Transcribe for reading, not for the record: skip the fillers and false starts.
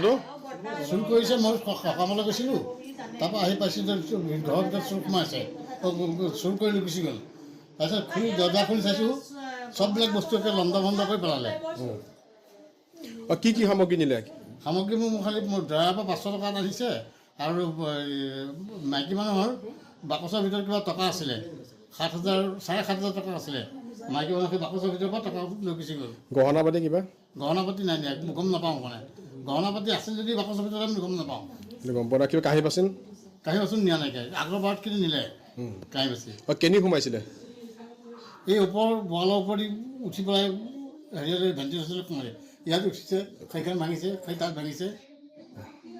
কথাটো? চুৰ কৰিছে। মই সকামলৈ গৈছিলোঁ, তাৰপৰা আহি পাইছোঁ যে ঘৰৰ ভিতৰত চুৰ সোমাইছে, চুৰ কৰি লৈ গুচি গ'ল। তাৰপিছত খুলি দৰ্জা খুলি চাইছোঁ, চববিলাক বস্তু একে লণ্ড ভণ্ড কৰি পেলালে। কি কি সামগ্ৰী নিলে? সামগ্ৰী মোৰ খালি মোৰ ড্ৰায়াৰৰ পৰা 500 টকা এটা দিছে আৰু মাইকী মানুহৰ বাকচৰ ভিতৰত কিবা টকা আছিলে, 7,000 7,500 টকা আছিলে। মাইকী মানুহ সেই বাকচৰ ভিতৰৰ পৰা টকা লৈ গুচি গ'ল। গহনা পাতি কিবা? গহনা পাতি নাই নিয়া, গম নাপাওঁ মানে। গহনা পাতি আছিল যদি বাকচৰ ভিতৰত আমি গম নাপাওঁ। গম পোৱা নাই। কিবা কাঁহী বাচন? কাঁহী বাচন নিয়া নাইকিয়া। আগৰ বাৰত কিন্তু নিলে কাঁহী বাচি। কেনি সোমাইছিলে? এই ওপৰৰ ৱালৰ ওপৰেদি উঠি পেলাই হেৰিয়ালৈ ভেণ্টিলেশ্যনলৈ সোমালে। ইয়াত উঠিছে, সেইখন ভাঙিছে, সেই তাত ভাঙিছে।